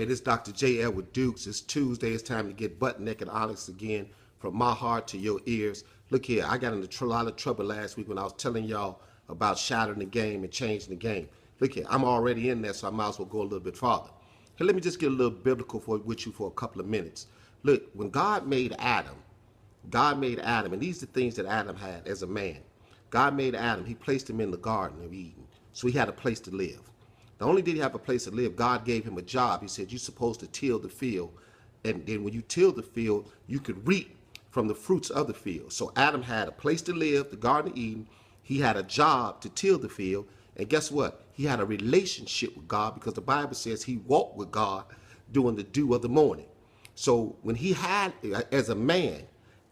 Hey, this is Dr. J. Edward Dukes. It's Tuesday. It's time to get butt naked honest again, from my heart to your ears. Look here, I got into a lot of trouble last week when I was telling y'all about shattering the game and changing the game. Look here, I'm already in there, so I might as well go a little bit farther. Hey, let me just get a little biblical with you for a couple of minutes. Look, when God made Adam, and these are the things that Adam had as a man. God made Adam, he placed him in the Garden of Eden, so he had a place to live. Not only did he have a place to live, God gave him a job. He said, you're supposed to till the field. And then when you till the field, you could reap from the fruits of the field. So Adam had a place to live, the Garden of Eden. He had a job to till the field. And guess what? He had a relationship with God, because the Bible says he walked with God during the dew of the morning. So when he had, as a man,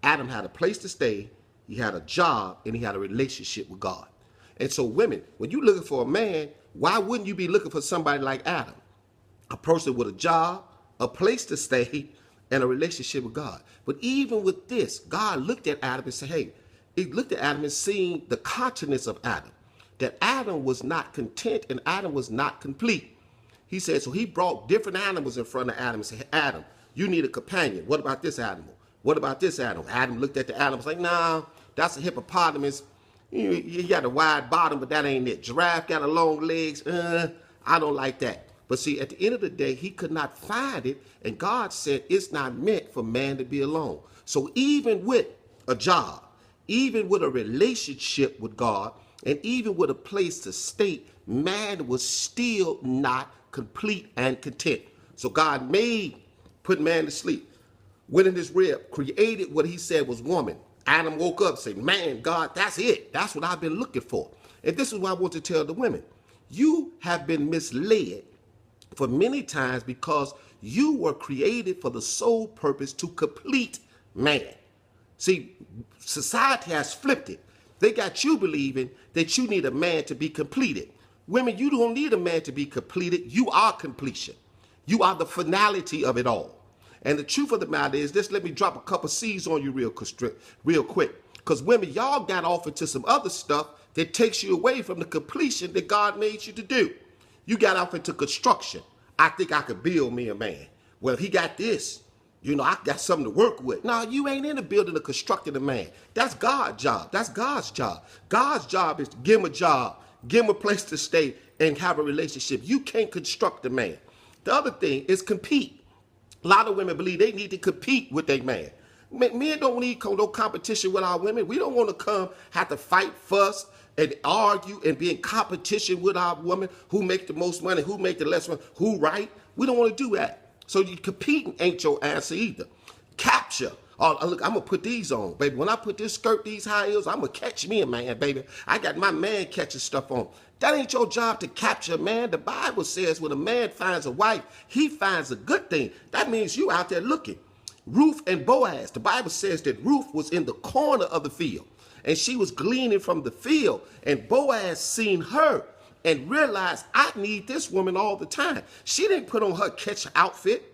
Adam had a place to stay, he had a job, and he had a relationship with God. And so women, when you're looking for a man, why wouldn't you be looking for somebody like Adam? A person with a job, a place to stay, and a relationship with God. But even with this, God looked at Adam and said, hey, he looked at Adam and seen the continence of Adam, that Adam was not content and Adam was not complete. He said, so he brought different animals in front of Adam and said, Adam, you need a companion. What about this animal? What about this animal? Adam looked at the animals like, nah, that's a hippopotamus. You got a wide bottom, but that ain't it. Giraffe got a long legs. I don't like that. But see, at the end of the day, he could not find it. And God said it's not meant for man to be alone. So even with a job, even with a relationship with God, and even with a place to stay, man was still not complete and content. So God put man to sleep, went in his rib, created what he said was woman. Adam woke up and said, man, God, that's it. That's what I've been looking for. And this is what I want to tell the women. You have been misled for many times because you were created for the sole purpose to complete man. See, society has flipped it. They got you believing that you need a man to be completed. Women, you don't need a man to be completed. You are completion. You are the finality of it all. And the truth of the matter is, just let me drop a couple C's on you real quick. Because women, y'all got off into some other stuff that takes you away from the completion that God made you to do. You got off into construction. I think I could build me a man. Well, if he got this, I got something to work with. No, you ain't in the building or constructing a man. That's God's job. That's God's job. God's job is to give him a job, give him a place to stay, and have a relationship. You can't construct a man. The other thing is compete. A lot of women believe they need to compete with their man. Men don't need no competition with our women. We don't want to have to fight, fuss, and argue and be in competition with our women. Who make the most money? Who make the less money? Who right? We don't want to do that. So you competing ain't your answer either. Capture. Oh, look, I'm going to put these on, baby. When I put this skirt, these high heels, I'm going to catch me a man, baby. I got my man catching stuff on. That ain't your job to capture a man. The Bible says when a man finds a wife, he finds a good thing. That means you out there looking. Ruth and Boaz, the Bible says that Ruth was in the corner of the field, and she was gleaning from the field, and Boaz seen her and realized, I need this woman all the time. She didn't put on her catch outfit.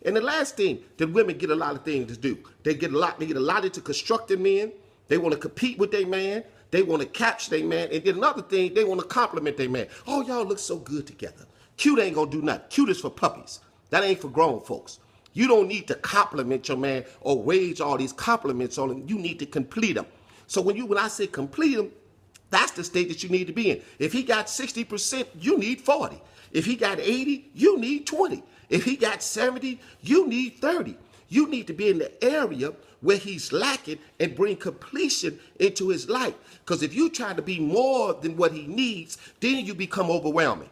And the last thing that women get a lot of things to do, they get allotted to constructing men. They want to compete with their man. They want to capture their man. And then another thing, they want to compliment their man. Oh, y'all look so good together. Cute ain't going to do nothing. Cute is for puppies. That ain't for grown folks. You don't need to compliment your man or wage all these compliments on him. You need to complete him. So when I say complete him, that's the state that you need to be in. If he got 60%, you need 40. If he got 80, you need 20. If he got 70, you need 30. You need to be in the area where he's lacking and bring completion into his life. Because if you try to be more than what he needs, then you become overwhelming.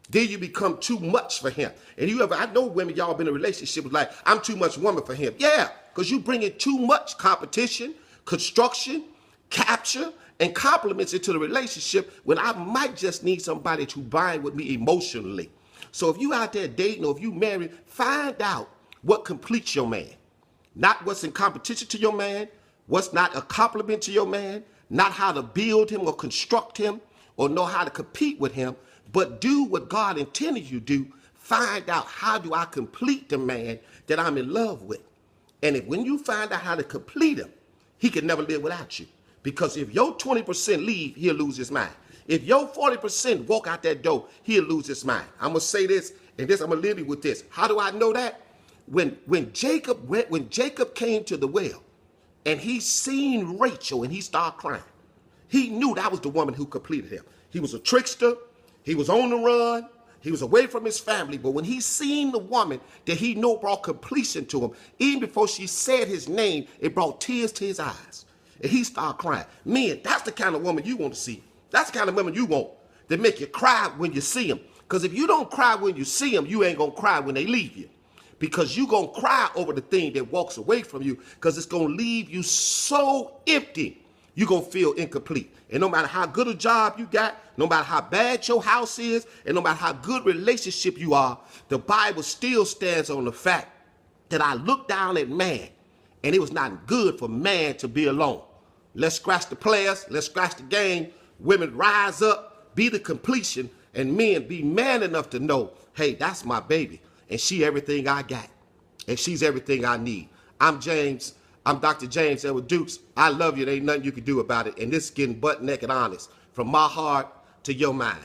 Then you become too much for him. And I know women, y'all been in a relationship with like, I'm too much woman for him. Yeah, because you bring in too much competition, construction, capture, and compliments into the relationship when I might just need somebody to bind with me emotionally. So if you out there dating or if you married, find out what completes your man. Not what's in competition to your man, what's not a compliment to your man, not how to build him or construct him or know how to compete with him, but do what God intended you to do. Find out, how do I complete the man that I'm in love with? And when you find out how to complete him, he can never live without you. Because if your 20% leave, he'll lose his mind. If your 40% walk out that door, he'll lose his mind. I'm going to say this, And this, I'm gonna leave you with this. How do I know that? When Jacob came to the well and he seen Rachel and he started crying, he knew that was the woman who completed him. He was a trickster. He was on the run. He was away from his family. But when he seen the woman that he knew brought completion to him, even before she said his name, it brought tears to his eyes. And he started crying. Men, that's the kind of woman you want to see. That's the kind of woman you want that make you cry when you see them. Because if you don't cry when you see them, you ain't going to cry when they leave you. Because you going to cry over the thing that walks away from you, because it's going to leave you so empty, you're going to feel incomplete. And no matter how good a job you got, no matter how bad your house is, and no matter how good relationship you are, the Bible still stands on the fact that I looked down at man, and it was not good for man to be alone. Let's scratch the players. Let's scratch the game. Women rise up, be the completion, and men be man enough to know, hey, that's my baby, and she everything I got, and she's everything I need. I'm Dr. James Edward Dukes. I love you. There ain't nothing you can do about it. And this is getting butt naked honest, from my heart to your mind.